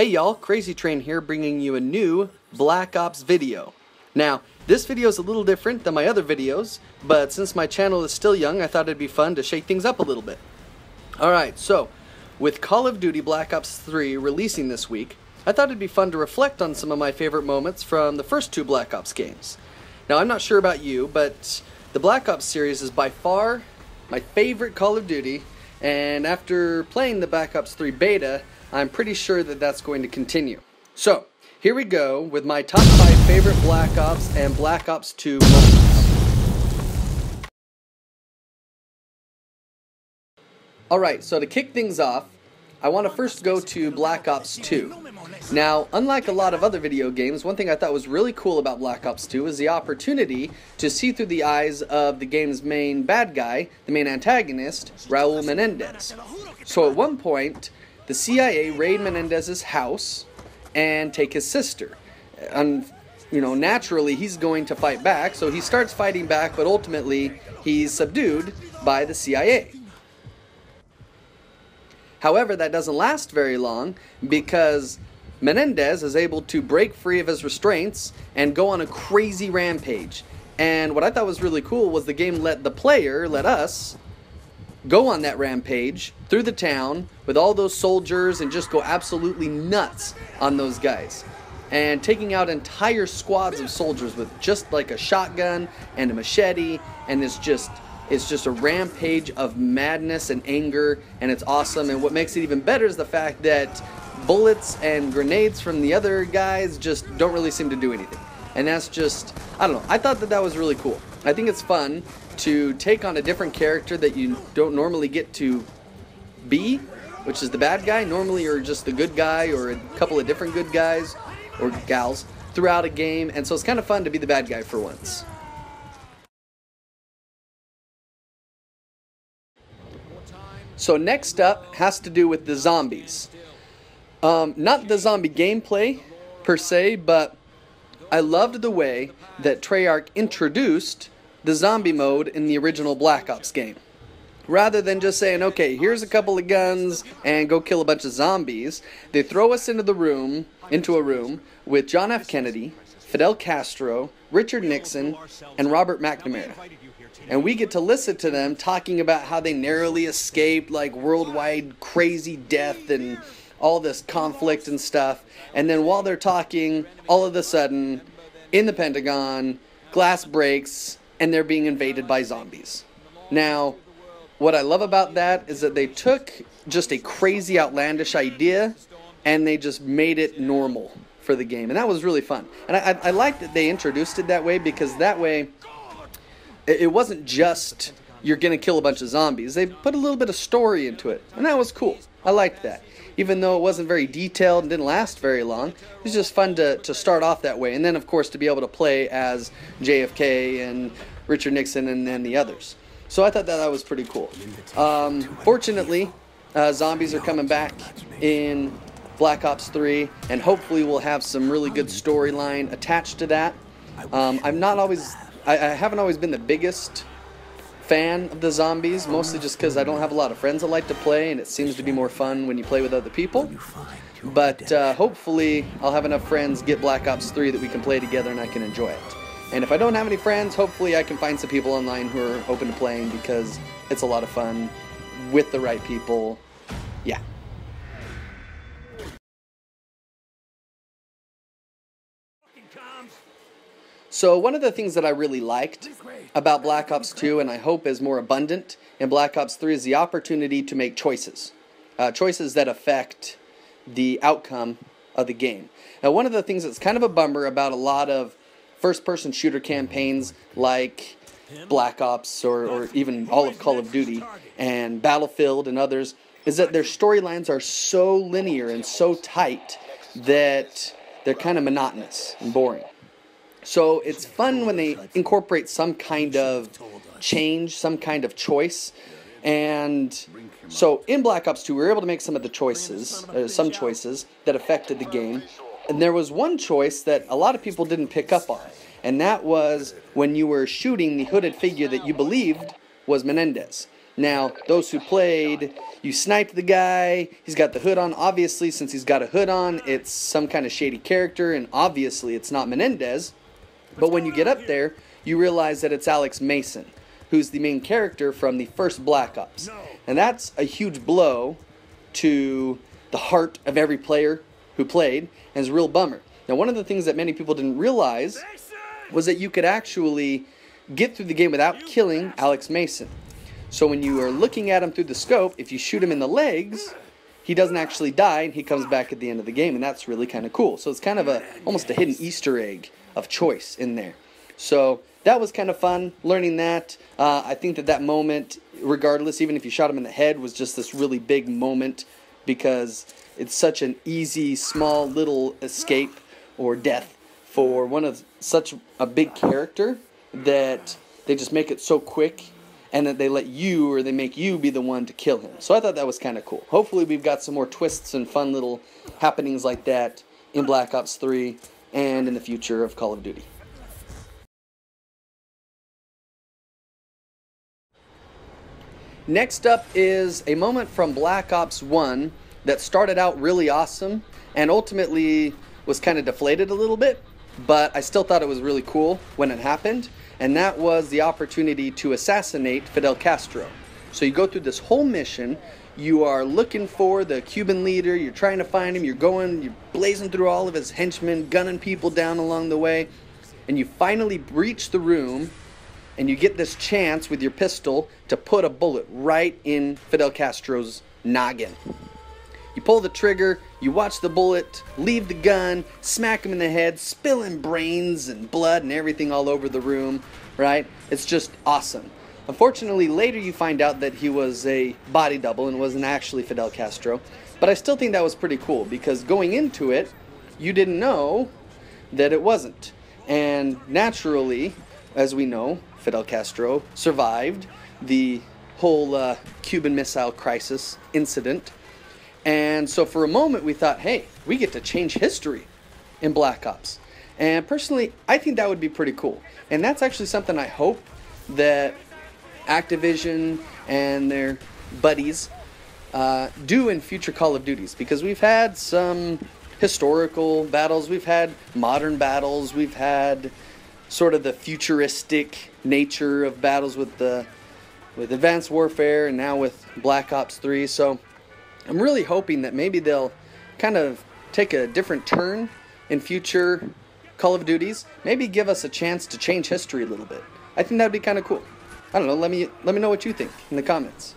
Hey y'all, Crazy Train here bringing you a new Black Ops video. Now, this video is a little different than my other videos, but since my channel is still young, I thought it'd be fun to shake things up a little bit. Alright, so, with Call of Duty Black Ops 3 releasing this week, I thought it'd be fun to reflect on some of my favorite moments from the first two Black Ops games. Now, I'm not sure about you, but the Black Ops series is by far my favorite Call of Duty, and after playing the Black Ops 3 beta, I'm pretty sure that that's going to continue. So, here we go with my top 5 favorite Black Ops and Black Ops 2 moments. Alright, so to kick things off, I want to first go to Black Ops 2. Now, unlike a lot of other video games, one thing I thought was really cool about Black Ops 2 is the opportunity to see through the eyes of the game's main bad guy, the main antagonist, Raul Menendez. So at one point, the CIA raid Menendez's house and take his sister. And, naturally he's going to fight back, so he starts fighting back, but ultimately he's subdued by the CIA. However, that doesn't last very long because Menendez is able to break free of his restraints and go on a crazy rampage. And what I thought was really cool was the game let us, go on that rampage through the town with all those soldiers and just go absolutely nuts on those guys. And taking out entire squads of soldiers with just like a shotgun and a machete, and it's just a rampage of madness and anger, and it's awesome. And what makes it even better is the fact that bullets and grenades from the other guys just don't really seem to do anything. And that's just, I don't know, I thought that was really cool. I think it's fun to take on a different character that you don't normally get to be, which is the bad guy. Normally you're just the good guy or a couple of different good guys or gals throughout a game, and so it's kind of fun to be the bad guy for once. So next up has to do with the zombies. Not the zombie gameplay per se, but I loved the way that Treyarch introduced the zombie mode in the original Black Ops game. Rather than just saying, okay, here's a couple of guns and go kill a bunch of zombies, they throw us into a room with John F. Kennedy, Fidel Castro, Richard Nixon, and Robert McNamara. And we get to listen to them talking about how they narrowly escaped like worldwide crazy death and all this conflict and stuff. And then while they're talking, all of a sudden, in the Pentagon, glass breaks and they're being invaded by zombies. Now, what I love about that is that they took just a crazy outlandish idea and they just made it normal for the game. And that was really fun. And I like that they introduced it that way, because that way it wasn't just you're going to kill a bunch of zombies. They put a little bit of story into it, and that was cool. I liked that. Even though it wasn't very detailed and didn't last very long, it was just fun to start off that way. And then, of course, to be able to play as JFK and Richard Nixon and then the others. So I thought that was pretty cool. Fortunately, zombies are coming back in Black Ops 3, and hopefully we'll have some really good storyline attached to that. I haven't always been the biggest fan of the zombies, mostly just because I don't have a lot of friends that like to play, and it seems to be more fun when you play with other people. But hopefully I'll have enough friends get Black Ops 3 that we can play together and I can enjoy it. And if I don't have any friends, hopefully I can find some people online who are open to playing, because it's a lot of fun with the right people. Yeah. So one of the things that I really liked about Black Ops 2, and I hope is more abundant in Black Ops 3, is the opportunity to make choices. Choices that affect the outcome of the game. Now, one of the things that's kind of a bummer about a lot of first-person shooter campaigns like Black Ops or even all of Call of Duty and Battlefield and others is that their storylines are so linear and so tight that they're kind of monotonous and boring. So it's fun when they incorporate some kind of change, some kind of choice. And so in Black Ops 2, we were able to make some choices that affected the game. And there was one choice that a lot of people didn't pick up on. And that was when you were shooting the hooded figure that you believed was Menendez. Now, those who played, you sniped the guy, he's got the hood on. Obviously, since he's got a hood on, it's some kind of shady character, and obviously it's not Menendez. But when you get up there, you realize that it's Alex Mason, who's the main character from the first Black Ops. And that's a huge blow to the heart of every player who played, and it's a real bummer. Now, one of the things that many people didn't realize was that you could actually get through the game without killing Alex Mason. So when you are looking at him through the scope, if you shoot him in the legs, he doesn't actually die, and he comes back at the end of the game, and that's really kind of cool. So it's kind of almost a hidden Easter egg of choice in there. So that was kind of fun, learning that. I think that moment, regardless, even if you shot him in the head, was just this really big moment, because it's such an easy, small, little escape or death for one of such a big character that they just make it so quick, and that they let you, or they make you be the one to kill him. So I thought that was kind of cool. Hopefully we've got some more twists and fun little happenings like that in Black Ops 3 and in the future of Call of Duty. Next up is a moment from Black Ops 1 that started out really awesome and ultimately was kind of deflated a little bit, but I still thought it was really cool when it happened. And that was the opportunity to assassinate Fidel Castro. So you go through this whole mission, you are looking for the Cuban leader, you're trying to find him, you're blazing through all of his henchmen, gunning people down along the way, and you finally breach the room, and you get this chance with your pistol to put a bullet right in Fidel Castro's noggin. You pull the trigger, you watch the bullet leave the gun, smack him in the head, spilling brains and blood and everything all over the room, right? It's just awesome. Unfortunately, later you find out that he was a body double and wasn't actually Fidel Castro. But I still think that was pretty cool, because going into it, you didn't know that it wasn't. And naturally, as we know, Fidel Castro survived the whole Cuban Missile Crisis incident. And so for a moment we thought, hey, we get to change history in Black Ops. And personally, I think that would be pretty cool. And that's actually something I hope that Activision and their buddies do in future Call of Duties. Because we've had some historical battles, we've had modern battles, we've had sort of the futuristic nature of battles with Advanced Warfare, and now with Black Ops 3. So I'm really hoping that maybe they'll kind of take a different turn in future Call of Duties. Maybe give us a chance to change history a little bit. I think that would be kind of cool. I don't know, let me know what you think in the comments.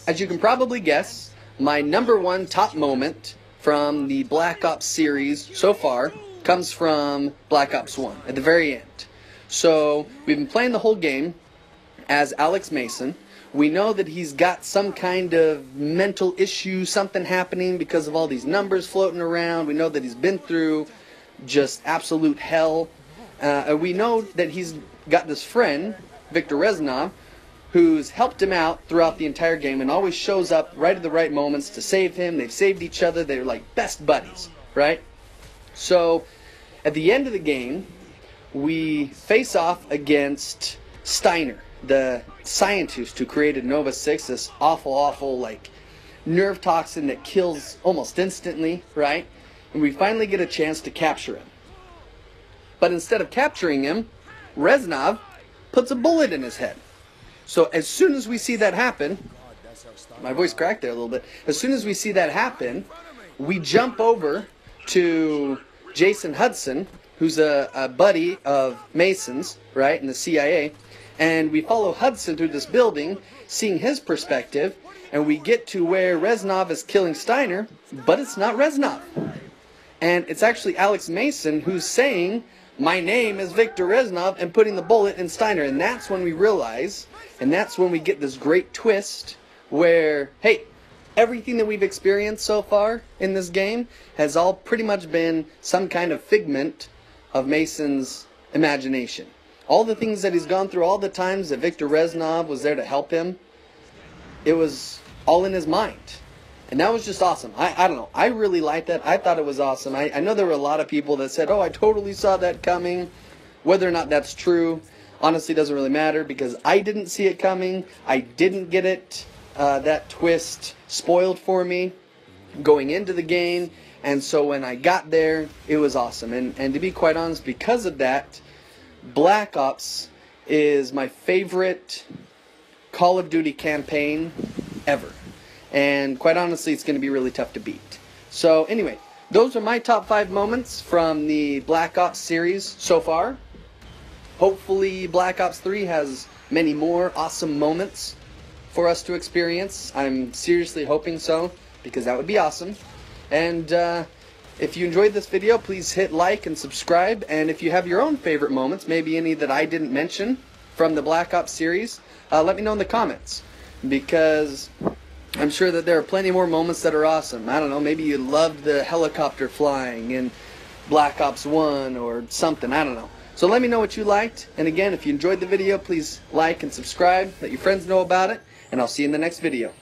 As you can probably guess, my #1 top moment from the Black Ops series so far comes from Black Ops 1 at the very end. So we've been playing the whole game as Alex Mason. We know that he's got some kind of mental issue, something happening because of all these numbers floating around. We know that he's been through just absolute hell. We know that he's got this friend, Viktor Reznov, who's helped him out throughout the entire game and always shows up right at the right moments to save him. They've saved each other. They're like best buddies, right? So at the end of the game, we face off against Steiner, the scientist who created Nova 6, this awful, like, nerve toxin that kills almost instantly, right? And we finally get a chance to capture him. But instead of capturing him, Reznov puts a bullet in his head. So as soon as we see that happen, my voice cracked there a little bit, as soon as we see that happen, we jump over to Jason Hudson, who's a buddy of Mason's, right, in the CIA, and we follow Hudson through this building, seeing his perspective, and we get to where Reznov is killing Steiner, but it's not Reznov. And it's actually Alex Mason who's saying, "My name is Viktor Reznov," and putting the bullet in Steiner. And that's when we realize, and that's when we get this great twist where, hey, everything that we've experienced so far in this game has all pretty much been some kind of figment of Mason's imagination. All the things that he's gone through, all the times that Viktor Reznov was there to help him, it was all in his mind. And that was just awesome. I don't know. I really liked that. I thought it was awesome. I know there were a lot of people that said, oh, I totally saw that coming. Whether or not that's true, honestly, doesn't really matter because I didn't see it coming. I didn't get it, that twist spoiled for me going into the game. And so when I got there, it was awesome. And to be quite honest, because of that, Black Ops is my favorite Call of Duty campaign ever. And quite honestly, it's going to be really tough to beat. So anyway, those are my top 5 moments from the Black Ops series so far. Hopefully Black Ops 3 has many more awesome moments for us to experience. I'm seriously hoping so, because that would be awesome. And if you enjoyed this video, please hit like and subscribe. And if you have your own favorite moments, maybe any that I didn't mention from the Black Ops series, let me know in the comments, because I'm sure that there are plenty more moments that are awesome. I don't know, maybe you loved the helicopter flying in Black Ops 1 or something, I don't know. So let me know what you liked. And again, if you enjoyed the video, please like and subscribe, let your friends know about it, and I'll see you in the next video.